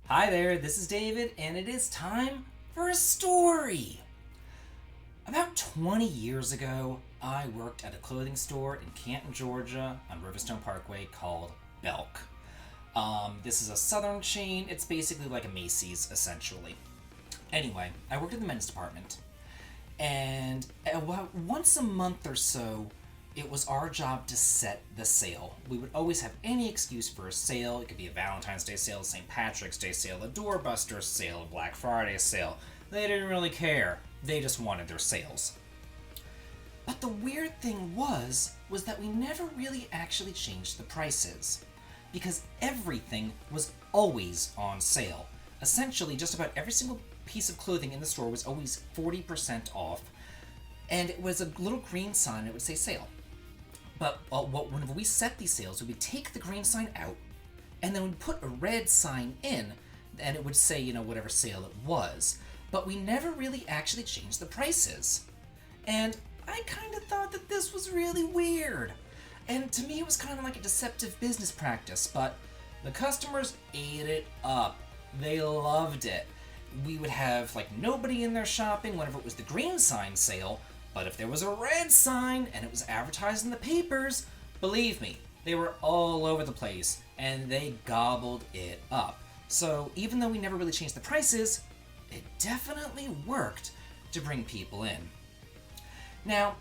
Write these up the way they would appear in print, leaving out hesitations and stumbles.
Hi there, this is David, and it is time for a story. About 20 years ago, I worked at a clothing store in Canton, Georgia, on Riverstone Parkway called Belk. This is a southern chain. It's basically like a Macy's, essentially. Anyway, I worked in the men's department, and about once a month or so, it was our job to set the sale. We would always have any excuse for a sale. It could be a Valentine's Day sale, a St. Patrick's Day sale, a doorbuster sale, a Black Friday sale. They didn't really care. They just wanted their sales. But the weird thing was that we never really actually changed the prices. Because everything was always on sale. Essentially, just about every single piece of clothing in the store was always 40% off. And it was a little green sign that would say sale. But whenever we set these sales, we would take the green sign out, and then we'd put a red sign in, and it would say, whatever sale it was. But we never really actually changed the prices. And I kind of thought that this was really weird. And to me, it was kind of like a deceptive business practice, but the customers ate it up. They loved it. We would have, nobody in there shopping whenever it was the green sign sale. But if there was a red sign and it was advertised in the papers, believe me, they were all over the place and they gobbled it up. So even though we never really changed the prices, it definitely worked to bring people in. Now,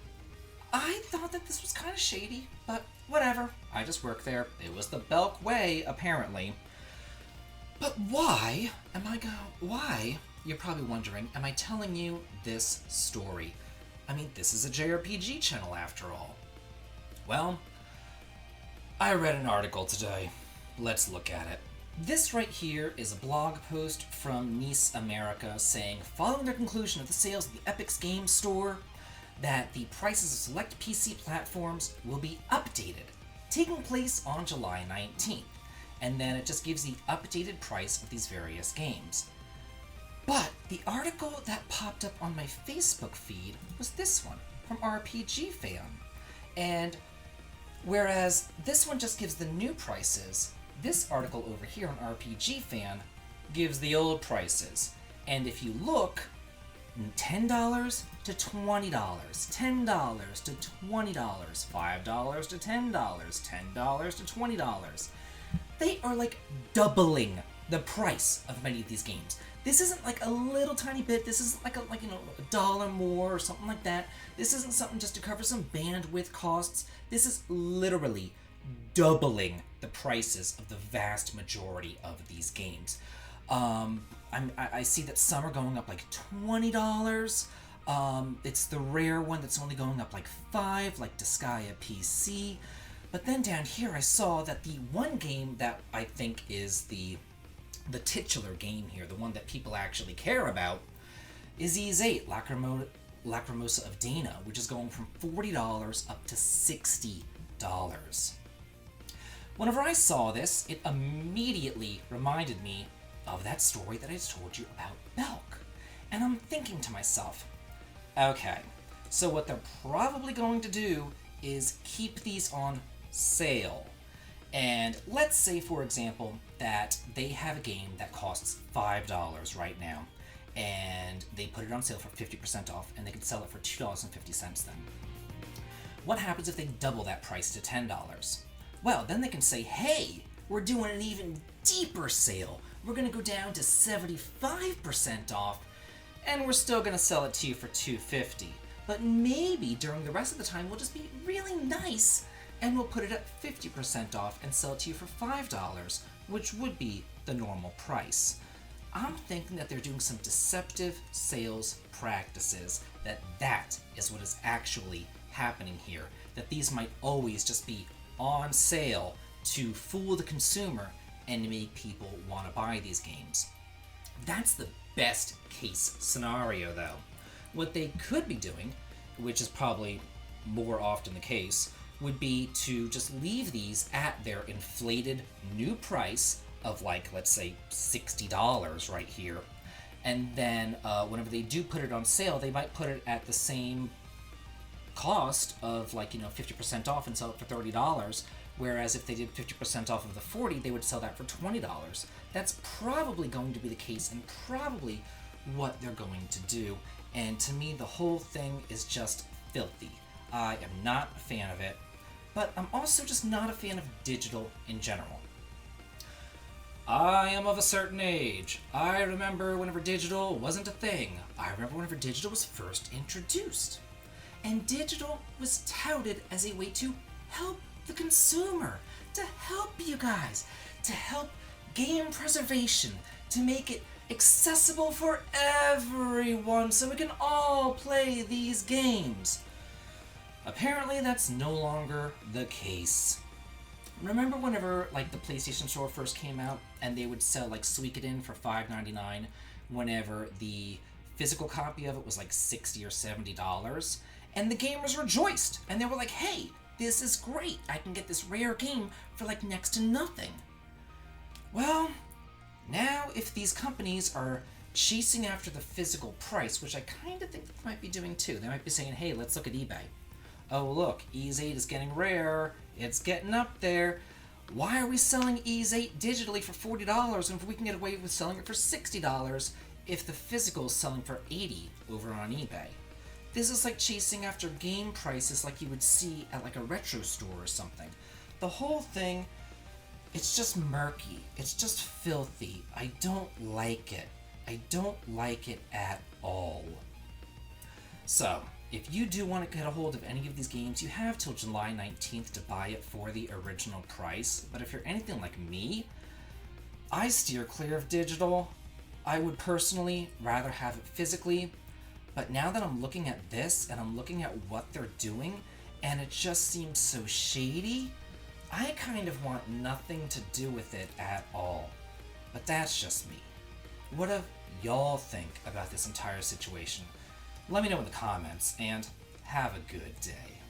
I thought that this was kind of shady, but whatever. I just worked there. It was the Belk way, apparently. But why, you're probably wondering, am I telling you this story? I mean, this is a JRPG channel after all. Well, I read an article today. Let's look at it. This right here is a blog post from NIS America saying, following their conclusion of the sales of the Epic's Game Store, that the prices of select PC platforms will be updated, taking place on July 19th. And then it just gives the updated price of these various games. But the article that popped up on my Facebook feed was this one, from RPG Fan. And whereas this one just gives the new prices, this article over here on RPG Fan gives the old prices. And if you look, $10 to $20, $10 to $20, $5 to $10, $10 to $20. They are doubling the price of many of these games. This isn't like a little tiny bit. This isn't like a dollar more or something like that. This isn't something just to cover some bandwidth costs. This is literally doubling the prices of the vast majority of these games. I see that some are going up $20. It's the rare one that's only going up $5, like Disgaea PC. But then down here I saw that the one game that I think is the titular game here, the one that people actually care about, is Ys 8, Lacrimosa of Dana, which is going from $40 up to $60. Whenever I saw this, it immediately reminded me of that story that I told you about Belk. And I'm thinking to myself, okay, so what they're probably going to do is keep these on sale. And let's say, for example, that they have a game that costs $5 right now, and they put it on sale for 50% off, and they can sell it for $2.50 then. What happens if they double that price to $10? Well, then they can say, hey, we're doing an even deeper sale. We're going to go down to 75% off, and we're still going to sell it to you for $2.50. But maybe during the rest of the time, we'll just be really nice, and we'll put it at 50% off and sell it to you for $5, which would be the normal price. I'm thinking that they're doing some deceptive sales practices, that is what is actually happening here, that these might always just be on sale to fool the consumer and make people want to buy these games. That's the best case scenario, though. What they could be doing, which is probably more often the case, would be to just leave these at their inflated new price of let's say $60 right here, and then whenever they do put it on sale, they might put it at the same cost of 50% off and sell it for $30, whereas if they did 50% off of the $40, they would sell that for $20. that's probably going to be the case and probably what they're going to do. And to me, the whole thing is just filthy. I am not a fan of it, but I'm also just not a fan of digital in general. I am of a certain age. I remember whenever digital wasn't a thing. I remember whenever digital was first introduced. And digital was touted as a way to help the consumer, to help you guys, to help game preservation, to make it accessible for everyone so we can all play these games. Apparently that's no longer the case. Remember whenever like the PlayStation Store first came out and they would sell like Suikoden for $5.99 whenever the physical copy of it was like $60 or $70, and the gamers rejoiced and they were like, hey, this is great, I can get this rare game for like next to nothing. Well, now if these companies are chasing after the physical price, which I kind of think they might be doing too, they might be saying, hey, let's look at eBay. Oh look, Ys 8 is getting rare, it's getting up there. Why are we selling Ys 8 digitally for $40 and if we can get away with selling it for $60 if the physical is selling for $80 over on eBay? This is like chasing after game prices like you would see at like a retro store or something. The whole thing, it's just murky, it's just filthy. I don't like it. I don't like it at all. So, if you do want to get a hold of any of these games, you have till July 19th to buy it for the original price. But if you're anything like me, I steer clear of digital. I would personally rather have it physically. But now that I'm looking at this and I'm looking at what they're doing, and it just seems so shady, I kind of want nothing to do with it at all. But that's just me. What do y'all think about this entire situation? Let me know in the comments, and have a good day.